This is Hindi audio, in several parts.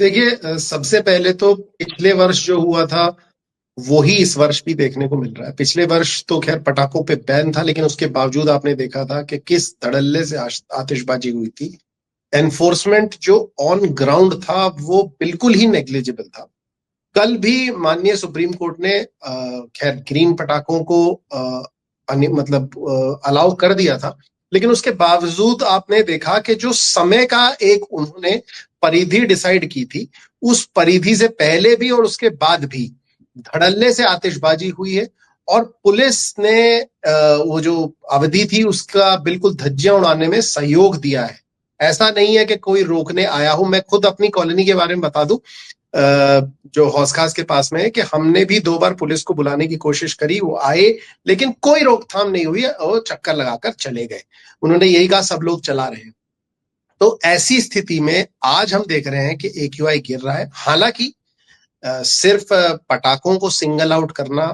देखिए, सबसे पहले तो पिछले वर्ष जो हुआ था वो ही इस वर्ष भी देखने को मिल रहा है। पिछले वर्ष तो खैर पटाखों पे बैन था, लेकिन उसके बावजूद आपने देखा था कि किस धड़ल्ले से आतिशबाजी हुई थी। एनफोर्समेंट जो ऑन ग्राउंड था वो बिल्कुल ही नेग्लिजिबल था। कल भी माननीय सुप्रीम कोर्ट ने खैर ग्रीन पटाखों को मतलब अलाउ कर दिया था, लेकिन उसके बावजूद आपने देखा कि जो समय का एक उन्होंने परिधि डिसाइड की थी, उस परिधि से पहले भी और उसके बाद भी धड़ल्ले से आतिशबाजी हुई है। और पुलिस ने वो जो अवधि थी उसका बिल्कुल धज्जियां उड़ाने में सहयोग दिया है। ऐसा नहीं है कि कोई रोकने आया हो। मैं खुद अपनी कॉलोनी के बारे में बता दूं, जो हौस खास के पास में है, कि हमने भी 2 बार पुलिस को बुलाने की कोशिश करी, वो आए, लेकिन कोई रोकथाम नहीं हुई और चक्कर लगाकर चले गए। उन्होंने यही कहा सब लोग चला रहे हैं। तो ऐसी स्थिति में आज हम देख रहे हैं कि AQI गिर रहा है। हालांकि सिर्फ पटाखों को सिंगल आउट करना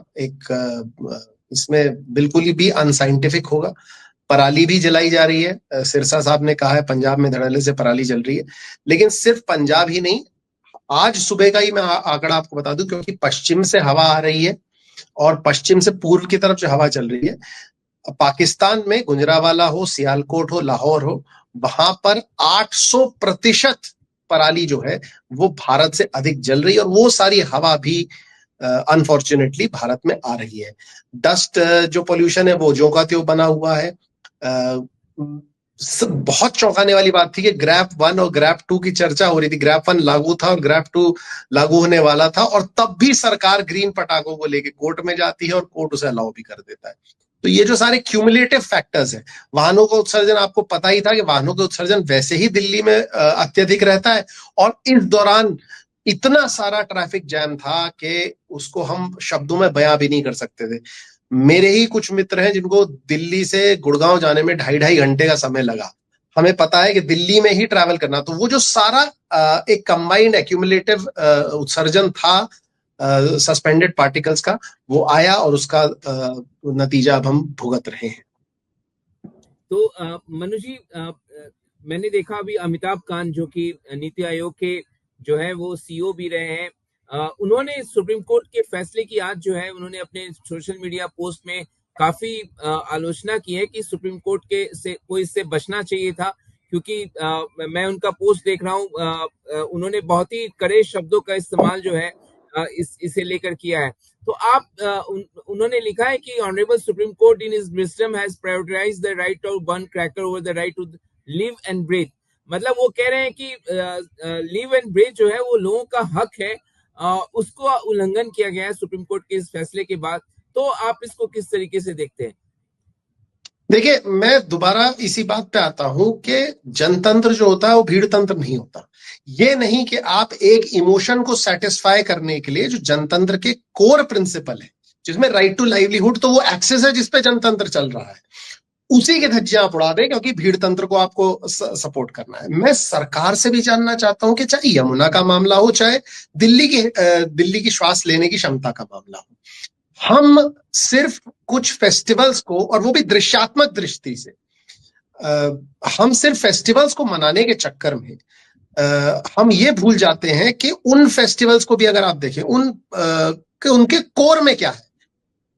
इसमें बिल्कुल ही भी अनसाइंटिफिक होगा। पराली भी जलाई जा रही है। सिरसा साहब ने कहा है पंजाब में धड़ल्ले से पराली जल रही है, लेकिन सिर्फ पंजाब ही नहीं, आज सुबह का ही मैं आंकड़ा आपको बता दूं, क्योंकि पश्चिम से हवा आ रही है और पश्चिम से पूर्व की तरफ जो हवा चल रही है, पाकिस्तान में गुजरावाला हो, सियालकोट हो, लाहौर हो, वहां पर 800% पराली जो है वो भारत से अधिक जल रही है, और वो सारी हवा भी अनफॉर्चुनेटली भारत में आ रही है। डस्ट जो पोल्यूशन है वो ज्यों का त्यों बना हुआ है। बहुत चौंकाने वाली बात थी कि ग्रैप 1 और ग्रैप 2 की चर्चा हो रही थी। ग्रैप 1 लागू था और ग्रैप 2 लागू होने वाला था, और तब भी सरकार ग्रीन पटाखों को लेके कोर्ट में जाती है और कोर्ट उसे अलाउ भी कर देता है। तो ये जो सारे क्यूमुलेटिव फैक्टर्स हैं, वाहनों का उत्सर्जन, आपको पता ही था कि वाहनों का उत्सर्जन वैसे ही दिल्ली में अत्यधिक रहता है, और इस दौरान इतना सारा ट्रैफिक जैम था कि उसको हम शब्दों में बयां भी नहीं कर सकते थे। मेरे ही कुछ मित्र हैं जिनको दिल्ली से गुड़गांव जाने में 2.5 घंटे का समय लगा। हमें पता है कि दिल्ली में ही ट्रैवल करना, तो वो जो सारा एक कंबाइंड एक्यूमुलेटिव उत्सर्जन था सस्पेंडेड पार्टिकल्स का, वो आया और उसका नतीजा अब हम भुगत रहे हैं। तो मनु जी, मैंने देखा अभी अमिताभ कांत जो कि नीति आयोग के जो है वो CEO भी रहे हैं, उन्होंने सुप्रीम कोर्ट के फैसले की आज जो है उन्होंने अपने सोशल मीडिया पोस्ट में काफी आलोचना की है कि सुप्रीम कोर्ट के से कोई इससे बचना चाहिए था, क्योंकि मैं उनका पोस्ट देख रहा हूँ, उन्होंने बहुत ही कड़े शब्दों का इस्तेमाल जो है इसे लेकर किया है। तो उन्होंने लिखा है कि honourable supreme court in his wisdom has prioritised the right to burn cracker over the right to live and breathe. मतलब वो कह रहे हैं कि लिव एंड ब्रीथ जो है वो लोगों का हक है, उसको उल्लंघन किया गया है सुप्रीम कोर्ट के इस फैसले के बाद। तो आप इसको किस तरीके से देखते हैं? देखिए, मैं दोबारा इसी बात पे आता हूं कि जनतंत्र जो होता है वो भीड़ तंत्र नहीं होता। ये नहीं कि आप एक इमोशन को सेटिस्फाई करने के लिए जो जनतंत्र के कोर प्रिंसिपल है, जिसमें राइट टू लाइवलीहुड, तो वो एक्सेस है जिसपे जनतंत्र चल रहा है, उसी के धज्जियां आप उड़ा दें क्योंकि भीड़ तंत्र को आपको सपोर्ट करना है। मैं सरकार से भी जानना चाहता हूं कि चाहे यमुना का मामला हो, चाहे दिल्ली की श्वास लेने की क्षमता का मामला हो, हम सिर्फ कुछ फेस्टिवल्स को, और वो भी दृश्यात्मक दृष्टि से, हम सिर्फ फेस्टिवल्स को मनाने के चक्कर में हम ये भूल जाते हैं कि उन फेस्टिवल्स को भी अगर आप देखें, उनके कोर में क्या है।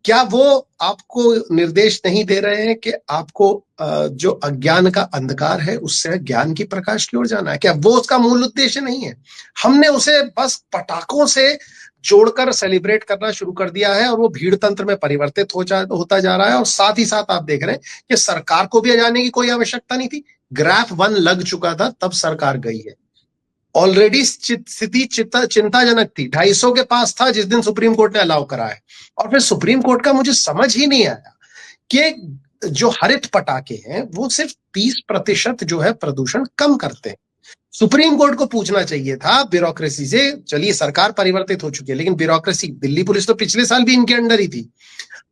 क्या वो आपको निर्देश नहीं दे रहे हैं कि आपको जो अज्ञान का अंधकार है उससे ज्ञान की प्रकाश की ओर जाना है? क्या वो उसका मूल उद्देश्य नहीं है? हमने उसे बस पटाखों से जोड़कर सेलिब्रेट करना शुरू कर दिया है, और वो भीड़ तंत्र में परिवर्तित होता जा रहा है। और साथ ही साथ आप देख रहे हैं कि सरकार को भी जाने की कोई आवश्यकता नहीं थी। ग्रैप 1 लग चुका था तब सरकार गई है। ऑलरेडी स्थिति चिंताजनक थी, 250 के पास था जिस दिन सुप्रीम कोर्ट ने अलाउ करा है। और फिर सुप्रीम कोर्ट का मुझे समझ ही नहीं आया कि जो हरित पटाखे हैं वो सिर्फ 30% जो है प्रदूषण कम करते हैं। सुप्रीम कोर्ट को पूछना चाहिए था ब्यूरोक्रेसी से। चलिए, सरकार परिवर्तित हो चुकी है, लेकिन ब्यूरोक्रेसी, दिल्ली पुलिस तो पिछले साल भी इनके अंडर ही थी,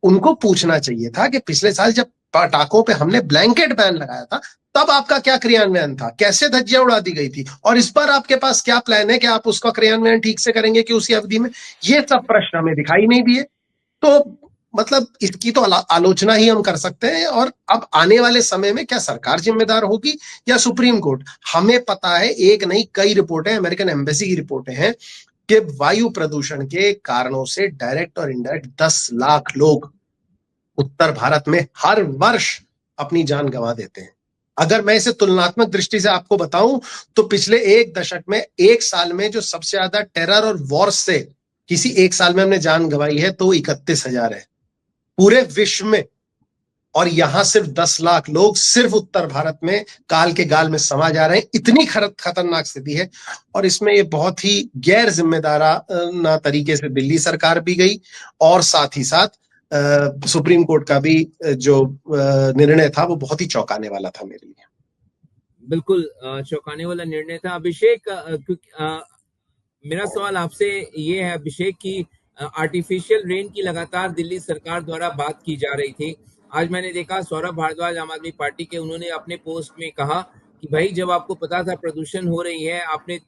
उनको पूछना चाहिए था कि पिछले साल जब पटाखों पे हमने ब्लैंकेट बैन लगाया था तब आपका क्या क्रियान्वयन था, कैसे धज्जियां उड़ा दी गई थी, और इस बार आपके पास क्या प्लान है कि आप उसका क्रियान्वयन ठीक से करेंगे कि उसी अवधि में। ये सब प्रश्न हमें दिखाई नहीं दिए। तो मतलब इसकी तो आलोचना ही हम कर सकते हैं। और अब आने वाले समय में क्या सरकार जिम्मेदार होगी या सुप्रीम कोर्ट? हमें पता है, एक नहीं कई रिपोर्टें, अमेरिकन एम्बेसी की रिपोर्टें हैं कि वायु प्रदूषण के कारणों से डायरेक्ट और इनडायरेक्ट 10 लाख लोग उत्तर भारत में हर वर्ष अपनी जान गंवा देते हैं। अगर मैं इसे तुलनात्मक दृष्टि से आपको बताऊं तो पिछले एक दशक में, एक साल में जो सबसे ज्यादा टेरर और वॉर से किसी एक साल में हमने जान गंवाई है तो 31,000 है पूरे विश्व में। और यहां सिर्फ 10 लाख लोग सिर्फ उत्तर भारत में काल के गाल में समा जा रहे हैं। इतनी खतरनाक स्थिति है। और इसमें ये बहुत ही गैर जिम्मेदाराना तरीके से दिल्ली सरकार भी गई और साथ ही साथ सुप्रीम कोर्ट का भी जो निर्णय था वो बहुत ही चौंकाने वाला था मेरे लिए। बिल्कुल चौंकाने वाला निर्णय था। अभिषेक, मेरा सवाल आपसे ये है अभिषेक कि आर्टिफिशियल रेन की लगातार दिल्ली सरकार द्वारा बात की जा रही थी। आज मैंने देखा सौरभ भारद्वाज आम आदमी पार्टी के, उन्होंने अपने पोस्ट में कहा कि भाई जब आपको पता था प्रदूषण हो रही है, आपने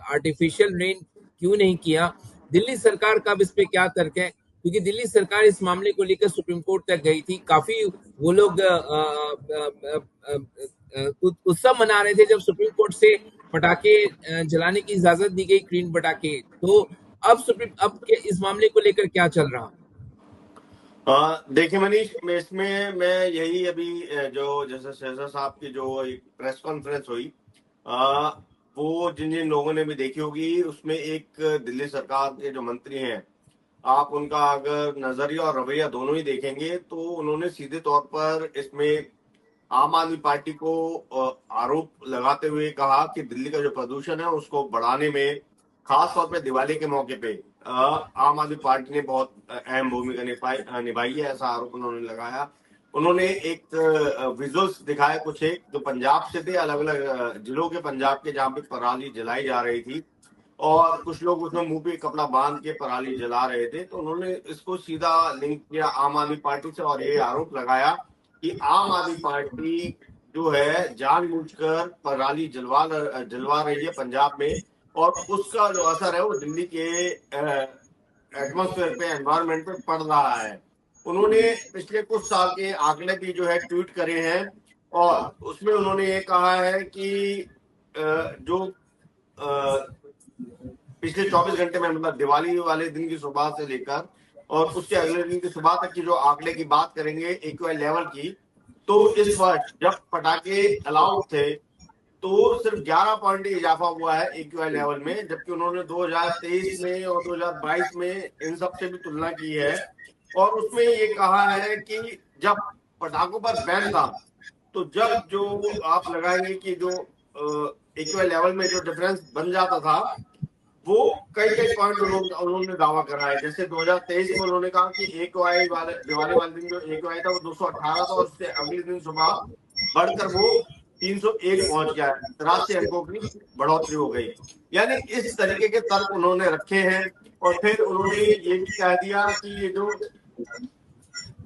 आर्टिफिशियल रेन क्यों नहीं किया? दिल्ली सरकार का इस पे क्या तर्क है? क्योंकि दिल्ली सरकार इस मामले को लेकर सुप्रीम कोर्ट तक गई थी। काफी वो लोग उत्सव मना रहे थे जब सुप्रीम कोर्ट से पटाखे जलाने की इजाजत दी गई, ग्रीन पटाखे। तो अब के इस मामले को लेकर क्या चल रहा? देखिए मनीष, इसमें मैं यही अभी जो जैसे शहजाद साहब की जो एक प्रेस कॉन्फ्रेंस हुई, वो जिन जिन लोगों ने भी देखी होगी, उसमें एक दिल्ली सरकार के जो मंत्री हैं, आप उनका अगर नजरिया और रवैया दोनों ही देखेंगे तो उन्होंने सीधे तौर पर इसमें आम आदमी पार्टी को आरोप लगाते हुए कहा कि दिल्ली का जो प्रदूषण है उसको बढ़ाने में, खास तौर पे दिवाली के मौके पे, आम आदमी पार्टी ने बहुत अहम भूमिका निभाई है, ऐसा आरोप उन्होंने लगाया। उन्होंने एक विजुअल्स दिखाए कुछ, एक जो पंजाब से थे, अलग अलग जिलों के पंजाब के, जहाँ पे पराली जलाई जा रही थी और कुछ लोग उसमें मुंह पे कपड़ा बांध के पराली जला रहे थे। तो उन्होंने इसको सीधा लिंक किया आम आदमी पार्टी से और ये आरोप लगाया कि आम आदमी पार्टी जो है जानबूझकर पराली जलवा रही है पंजाब में, और उसका जो असर है वो दिल्ली के एटमॉस्फेयर पे, एनवायरमेंट पे पड़ रहा है। उन्होंने पिछले कुछ साल के आंकड़े भी जो है ट्वीट करे हैं और उसमें उन्होंने ये कहा है कि जो पिछले 24 घंटे में, मतलब दिवाली वाले दिन की सुबह से लेकर और उसके अगले दिन की सुबह तक की जो आंकड़े की बात करेंगे एक्यूआई लेवल की, तो इस वर्ष जब पटाखे अलाउ थे तो सिर्फ 11 पॉइंट इजाफा हुआ है एक्यूआई लेवल में, जबकि उन्होंने 2023 में और 2022 में इन सब से भी तुलना की है और उसमें ये कहा है कि जब पटाखों पर बैन था तो जब जो आप लगाएंगे कि जो एक्यूआई लेवल में जो डिफरेंस बन जाता था वो कई कई पॉइंट उन्होंने दावा करा है। जैसे 2023 में उन्होंने कहा कि एक्यूआई वाले दिवाली वाले दिन जो एक्यूआई था वो 218 था और उससे अगले दिन सुबह बढ़कर वो 301 पहुंच गया, 83 अंकों की बढ़ोतरी हो गई। यानी इस तरीके के तर्क उन्होंने रखे हैं और फिर उन्होंने ये भी कह दिया कि ये जो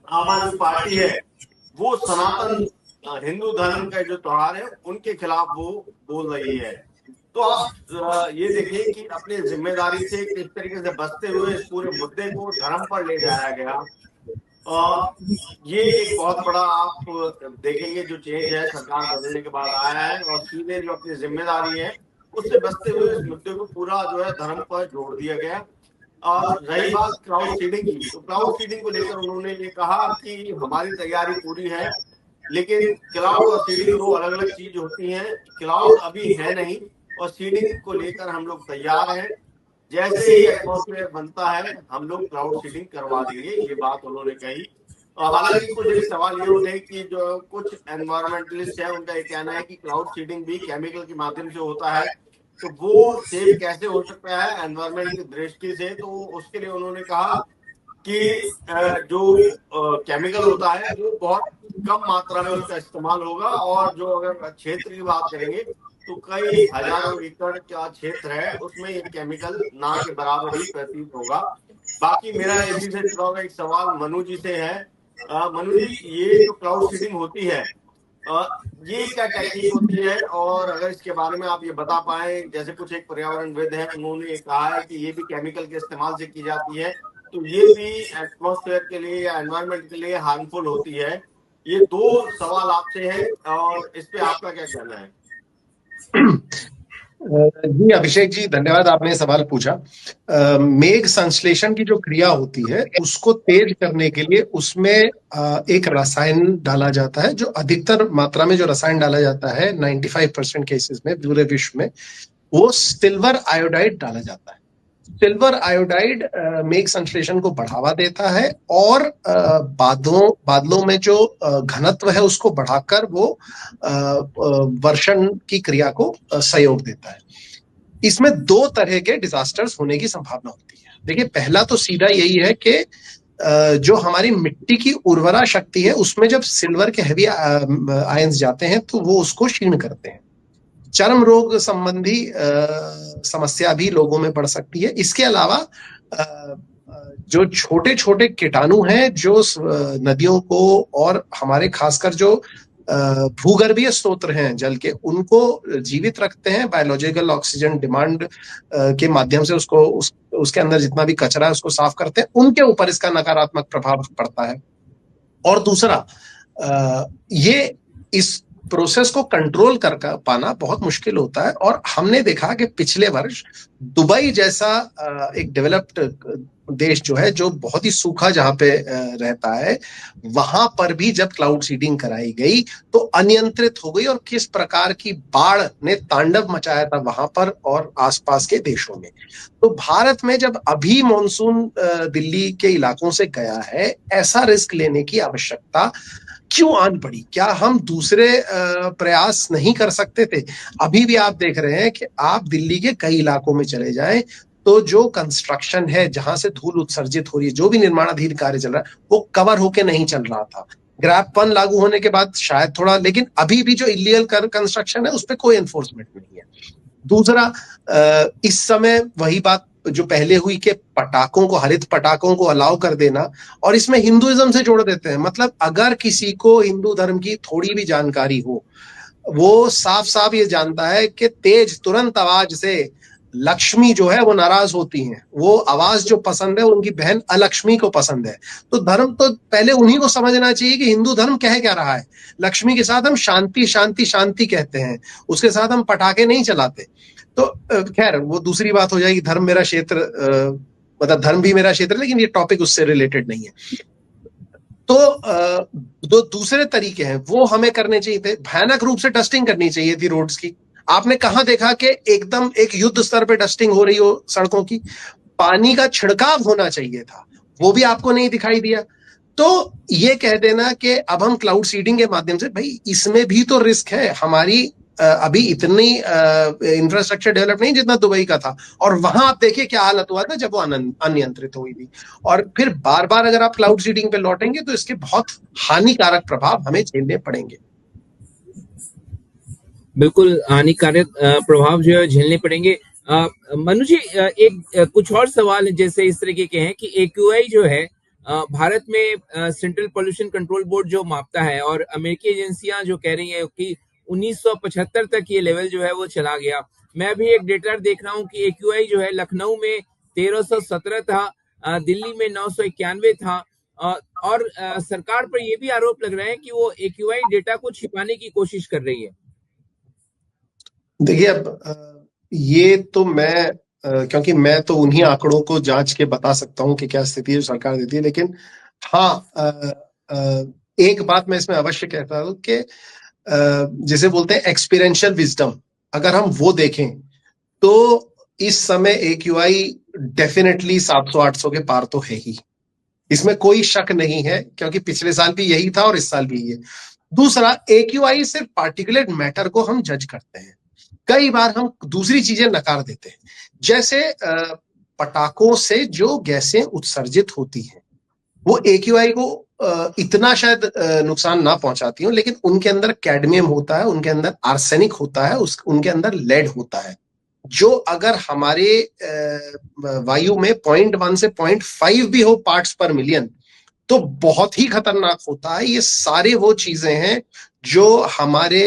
आम आदमी पार्टी है वो सनातन हिंदू धर्म का जो त्योहार है उनके खिलाफ वो बोल रही है। तो आप ये देखिए कि अपनी जिम्मेदारी से किस तरीके से बचते हुए इस पूरे मुद्दे को धर्म पर ले जाया गया। ये एक बहुत बड़ा आप देखेंगे जो चेंज है सरकार बदलने के बाद आया है और सीधे जो अपनी जिम्मेदारी है उससे बचते हुए इस मुद्दे को पूरा जो है धर्म पर जोड़ दिया गया। और रही बात क्राउड सीडिंग की, तो क्राउड सीडिंग को लेकर उन्होंने ये कहा कि हमारी तैयारी पूरी है, लेकिन क्लाउड और सीडिंग दो अलग अलग चीज होती हैं। क्लाउड अभी है नहीं और सीडिंग को लेकर हम लोग तैयार हैं, जैसे ही एटमॉस्फेयर बनता है हम लोग क्लाउड सीडिंग करवा देंगे, ये बात उन्होंने कही। और हालांकि कुछ एक सवाल ये उठे कि जो कुछ एनवायरमेंटलिस्ट है उनका ये कहना है कि क्लाउड सीडिंग भी केमिकल के माध्यम से होता है, तो वो सेफ कैसे हो सकता है एनवायरमेंट की दृष्टि से। तो उसके लिए उन्होंने कहा कि जो केमिकल होता है वो बहुत कम मात्रा में उसका इस्तेमाल होगा और जो अगर क्षेत्र की बात करेंगे तो कई हजारों एकड़ का क्षेत्र है उसमें ये केमिकल ना के बराबर ही प्रतीत होगा। बाकी मेरा इसी से जुड़ा हुआ एक सवाल मनु जी से है। मनु जी, ये जो क्लाउड सीडिंग होती है ये क्या टेक्निक होती है, और अगर इसके बारे में आप ये बता पाए, जैसे कुछ एक पर्यावरणविद है उन्होंने कहा है कि ये भी केमिकल के इस्तेमाल से की जाती है, तो ये भी एटमॉस्फेयर के लिए या एनवायरनमेंट के लिए हार्मफुल होती है। ये दो सवाल आपसे हैं और इस पे आपका क्या कहना है? जी अभिषेक जी, धन्यवाद, आपने सवाल पूछा। मेघ संश्लेषण की जो क्रिया होती है उसको तेज करने के लिए उसमें एक रसायन डाला जाता है, जो अधिकतर मात्रा में जो रसायन डाला जाता है 95% केसेस में पूरे विश्व में, वो सिल्वर आयोडाइड डाला जाता है। सिल्वर आयोडाइड मेघ संश्लेषण को बढ़ावा देता है और बादलों में जो घनत्व है उसको बढ़ाकर वो वर्षण की क्रिया को सहयोग देता है। इसमें दो तरह के डिजास्टर्स होने की संभावना होती है। देखिए, पहला तो सीधा यही है कि जो हमारी मिट्टी की उर्वरा शक्ति है उसमें जब सिल्वर के हैवी आयंस जाते हैं तो वो उसको क्षीण करते हैं। चर्म रोग संबंधी समस्या भी लोगों में बढ़ सकती है। इसके अलावा जो छोटे छोटे कीटाणु हैं जो नदियों को और हमारे खासकर जो भूगर्भीय स्रोत हैं जल के, उनको जीवित रखते हैं बायोलॉजिकल ऑक्सीजन डिमांड के माध्यम से, उसके अंदर जितना भी कचरा है उसको साफ करते हैं, उनके ऊपर इसका नकारात्मक प्रभाव पड़ता है। और दूसरा, ये इस प्रोसेस को कंट्रोल कर पाना बहुत मुश्किल होता है। और हमने देखा कि पिछले वर्ष दुबई जैसा एक डेवलप्ड देश जो है, जो बहुत ही सूखा जहां पे रहता है, वहां पर भी जब क्लाउड सीडिंग कराई गई तो अनियंत्रित हो गई और किस प्रकार की बाढ़ ने तांडव मचाया था वहां पर और आसपास के देशों में। तो भारत में जब अभी मॉनसून दिल्ली के इलाकों से गया है, ऐसा रिस्क लेने की आवश्यकता क्यों आन पड़ी? क्या हम दूसरे प्रयास नहीं कर सकते थे? अभी भी आप देख रहे हैं कि आप दिल्ली के कई इलाकों में चले जाएं तो जो कंस्ट्रक्शन है, जहां से धूल उत्सर्जित हो रही है, जो भी निर्माणाधीन कार्य चल रहा है, वो कवर होके नहीं चल रहा था। ग्रैप 1 लागू होने के बाद शायद थोड़ा, लेकिन अभी भी जो इलीगल कंस्ट्रक्शन है उस पर कोई एनफोर्समेंट नहीं है। दूसरा, इस समय वही बात जो पहले हुई कि पटाखों को, हरित पटाखों को अलाउ कर देना, और इसमें हिंदुइज्म से जोड़ देते हैं। मतलब अगर किसी को हिंदू धर्म की थोड़ी भी जानकारी हो, वो साफ साफ ये जानता है कि तेज तुरंत आवाज से लक्ष्मी जो है वो नाराज होती हैं। वो आवाज जो पसंद है उनकी बहन अलक्ष्मी को पसंद है। तो धर्म तो पहले उन्हीं को समझना चाहिए कि हिंदू धर्म कह क्या रहा है। लक्ष्मी के साथ हम शांति शांति शांति कहते हैं, उसके साथ हम पटाखे नहीं चलाते। तो खैर वो दूसरी बात हो जाएगी। धर्म मेरा क्षेत्र, मतलब धर्म भी मेरा क्षेत्र, लेकिन ये टॉपिक उससे रिलेटेड नहीं है। तो दो दूसरे तरीके हैं, वो हमें करने चाहिए थे। भयानक रूप से डस्टिंग करनी चाहिए थी रोड्स की। आपने कहां देखा कि एकदम एक युद्ध स्तर पे डस्टिंग हो रही हो सड़कों की? पानी का छिड़काव होना चाहिए था, वो भी आपको नहीं दिखाई दिया। तो ये कह देना कि अब हम क्लाउड सीडिंग के माध्यम से, भाई इसमें भी तो रिस्क है। हमारी अभी इतनी इंफ्रास्ट्रक्चर डेवलप नहीं जितना दुबई का था, और वहां आप देखिए क्या हालत हुआ था जब वो अनियंत्रित हुई थी। और फिर बार बार अगर आप क्लाउड सीडिंग पे लौटेंगे तो इसके बहुत हानिकारक प्रभाव हमें झेलने पड़ेंगे। बिल्कुल हानिकारक प्रभाव जो है झेलने पड़ेंगे। मनु जी, एक कुछ और सवाल जैसे इस तरीके के हैं कि AQI जो है भारत में सेंट्रल पोल्यूशन कंट्रोल बोर्ड जो मापता है, और अमेरिकी एजेंसियां जो कह रही है कि 1975 तक ये लेवल जो है वो चला गया। मैं भी एक डेटा देख रहा हूँ कि AQI जो है लखनऊ में 1317 था, दिल्ली में 991 था, और सरकार पर ये भी आरोप लग रहा है कि वो AQI डेटा को छिपाने की कोशिश कर रही है। देखिए, अब ये तो मैं क्योंकि मैं तो उन्हीं आंकड़ों को जांच के बता सकता हूं कि क्या स्थिति है जो सरकार देती है। लेकिन हाँ, एक बात मैं इसमें अवश्य कहता हूं कि जिसे बोलते हैं एक्सपीरियंशियल विजडम, अगर हम वो देखें तो इस समय AQI डेफिनेटली 700-800 के पार तो है ही, इसमें कोई शक नहीं है, क्योंकि पिछले साल भी यही था और इस साल भी यही है। दूसरा, AQI सिर्फ पार्टिकुलेट मैटर को हम जज करते हैं, कई बार हम दूसरी चीजें नकार देते हैं। जैसे पटाखों से जो गैसें उत्सर्जित होती हैं वो AQI को इतना शायद नुकसान ना पहुंचाती हो, लेकिन उनके अंदर कैडमियम होता है, उनके अंदर आर्सेनिक होता है, उनके अंदर लेड होता है, जो अगर हमारे वायु में 0.1 से 0.5 भी हो पार्ट्स पर मिलियन तो बहुत ही खतरनाक होता है। ये सारे वो चीजें हैं जो हमारे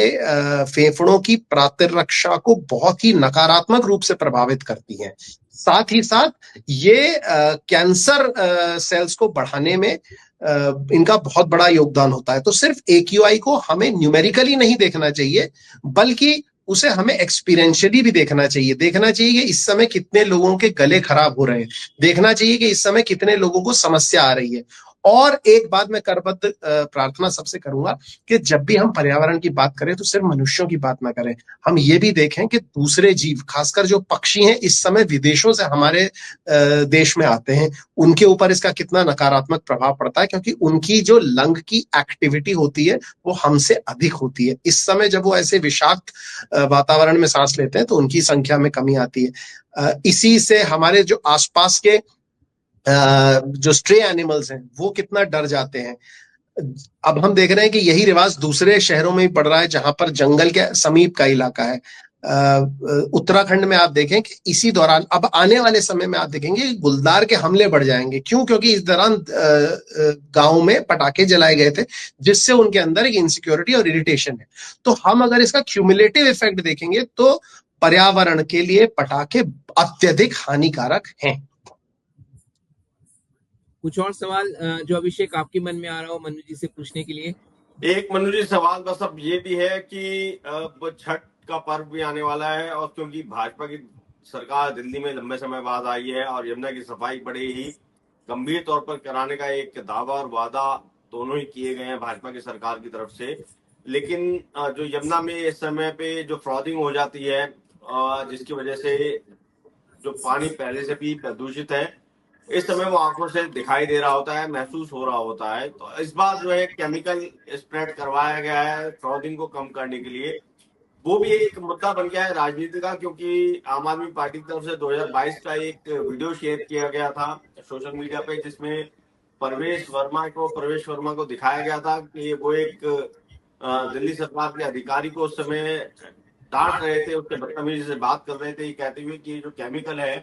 फेफड़ों की प्रतिरक्षा को बहुत ही नकारात्मक रूप से प्रभावित करती हैं। साथ ही साथ ये कैंसर सेल्स को बढ़ाने में इनका बहुत बड़ा योगदान होता है। तो सिर्फ AQI को हमें न्यूमेरिकली नहीं देखना चाहिए, बल्कि उसे हमें एक्सपीरियंशियली भी देखना चाहिए। देखना चाहिए कि इस समय कितने लोगों के गले खराब हो रहे हैं, देखना चाहिए कि इस समय कितने लोगों को समस्या आ रही है। और एक बात मैं करबद्ध प्रार्थना सबसे करूंगा कि जब भी हम पर्यावरण की बात करें तो सिर्फ मनुष्यों की बात ना करें, हम ये भी देखें कि दूसरे जीव, खासकर जो पक्षी हैं, इस समय विदेशों से हमारे देश में आते हैं, उनके ऊपर इसका कितना नकारात्मक प्रभाव पड़ता है, क्योंकि उनकी जो लंग की एक्टिविटी होती है वो हमसे अधिक होती है। इस समय जब वो ऐसे विषाक्त वातावरण में सांस लेते हैं तो उनकी संख्या में कमी आती है। इसी से हमारे जो आसपास के जो स्ट्रे एनिमल्स हैं वो कितना डर जाते हैं। अब हम देख रहे हैं कि यही रिवाज दूसरे शहरों में भी पड़ रहा है जहां पर जंगल के समीप का इलाका है। उत्तराखंड में आप देखें कि इसी दौरान, अब आने वाले समय में आप देखेंगे गुलदार के हमले बढ़ जाएंगे। क्यों? क्योंकि इस दौरान गांव में पटाखे जलाए गए थे, जिससे उनके अंदर एक इनसिक्योरिटी और इरिटेशन है। तो हम अगर इसका क्यूमुलेटिव इफेक्ट देखेंगे तो पर्यावरण के लिए पटाखे अत्यधिक हानिकारक हैं। कुछ और सवाल जो अभिषेक आपके मन में आ रहा हो मनु जी से पूछने के लिए? एक मनु जी सवाल बस अब ये भी है कि छठ का पर्व भी आने वाला है, और क्योंकि भाजपा की सरकार दिल्ली में लंबे समय बाद आई है और यमुना की सफाई बड़े ही गंभीर तौर पर कराने का एक दावा और वादा दोनों ही किए गए हैं भाजपा की सरकार की तरफ से। लेकिन जो यमुना में इस समय पे जो फ्रॉडिंग हो जाती है, जिसकी वजह से जो पानी पहले से भी प्रदूषित है, इस समय वो आंखों से दिखाई दे रहा होता है, महसूस हो रहा होता है। तो इस बार जो है केमिकल स्प्रेड करवाया गया है फ्रॉडिंग को कम करने के लिए। वो भी एक मुद्दा बन गया है राजनीति का, क्योंकि आम आदमी पार्टी की तरफ से 2022 का एक वीडियो शेयर किया गया था सोशल मीडिया पे, जिसमें प्रवेश वर्मा को दिखाया गया था कि वो एक दिल्ली सरकार के अधिकारी को उस समय डांट रहे थे, उससे बदतमीजी से बात कर रहे थे, ये कहते हुए कि जो केमिकल है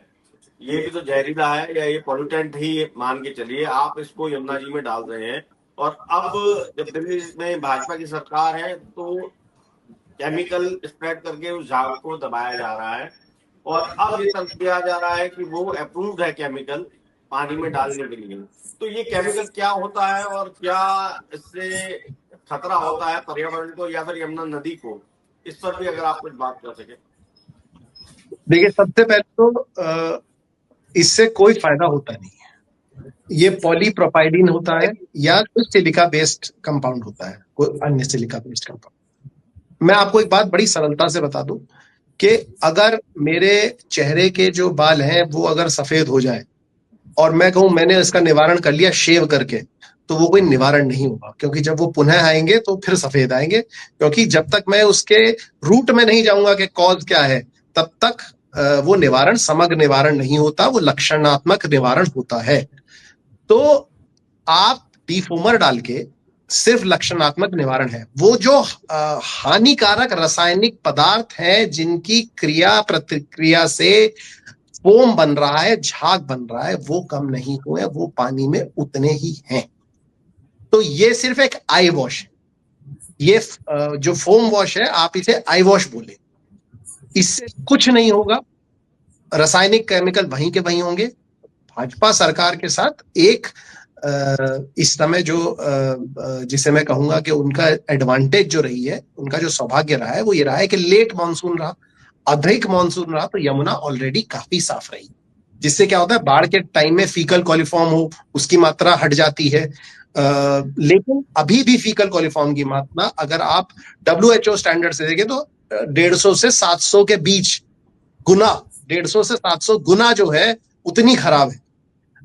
ये भी तो जहरीला है, या ये पॉल्यूटेंट ही मान के चलिए, आप इसको यमुना जी में डाल रहे हैं। और अब जब दिल्ली में भाजपा की सरकार है तो केमिकल स्प्रेड करके उस झाग को दबाया जा रहा है, और अब ये तर्क दिया जा रहा है कि वो अप्रूव्ड है केमिकल पानी में डालने के लिए। तो ये केमिकल क्या होता है और क्या इससे खतरा होता है पर्यावरण को या फिर यमुना नदी को, इस पर भी अगर आप कुछ बात कर सके। देखिए, सबसे पहले तो इससे कोई फायदा होता नहीं है। ये पॉलीप्रोपाइलीन होता है या कोई सिलिका बेस्ड कंपाउंड होता है, कोई अन्य सिलिका बेस्ड कंपाउंड। मैं आपको एक बात बड़ी सरलता से बता दूं कि अगर मेरे चेहरे के जो बाल हैं वो अगर सफेद हो जाए और मैं कहूं मैंने इसका निवारण कर लिया शेव करके, तो वो कोई निवारण नहीं होगा, क्योंकि जब वो पुनः आएंगे तो फिर सफेद आएंगे। क्योंकि जब तक मैं उसके रूट में नहीं जाऊंगा कि कॉज क्या है, तब तक वो निवारण समग्र निवारण नहीं होता, वो लक्षणात्मक निवारण होता है। तो आप डीफोमर डाल के सिर्फ लक्षणात्मक निवारण है। वो जो हानिकारक रासायनिक पदार्थ है जिनकी क्रिया प्रतिक्रिया से फोम बन रहा है, झाग बन रहा है, वो कम नहीं हुए, वो पानी में उतने ही हैं। तो ये सिर्फ एक आई वॉश है। ये जो फोम वॉश है आप इसे आई वॉश बोले, इससे कुछ नहीं होगा। रासायनिक केमिकल वहीं के वहीं होंगे। भाजपा सरकार के साथ एक इस समय जो जिसे मैं कहूंगा कि उनका एडवांटेज जो रही है, उनका जो सौभाग्य रहा है वो ये रहा है कि लेट मानसून रहा, अधिक मानसून रहा, तो यमुना ऑलरेडी काफी साफ रही, जिससे क्या होता है बाढ़ के टाइम में फीकल कॉलिफॉर्म हो उसकी मात्रा हट जाती है। लेकिन अभी भी फीकल कॉलिफॉर्म की मात्रा अगर आप WHO स्टैंडर्ड से देखें तो 150 से 700 के बीच गुना, 150 से 700 गुना जो है उतनी खराब है।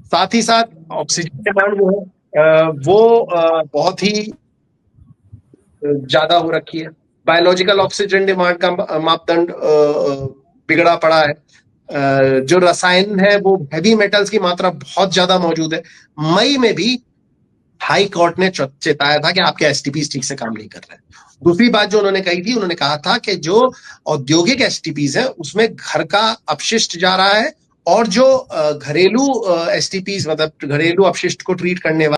साथ ही साथ ऑक्सीजन डिमांड जो है वो बहुत ही ज्यादा हो रखी है। बायोलॉजिकल ऑक्सीजन डिमांड का मापदंड बिगड़ा पड़ा है। जो रसायन है वो हैवी मेटल्स की मात्रा बहुत ज्यादा मौजूद है। मई में भी हाई कोर्ट ने चेताया था कि आपके STPs ठीक से काम नहीं कर रहे हैं। दूसरी बात जो उन्होंने कही थी, उन्होंने कहा था कि जो औद्योगिक STPs है उसमें घर का अपशिष्ट जा रहा है, और जो घरेलू STPs मतलब घरेलू अपशिष्ट को ट्रीट करने वाले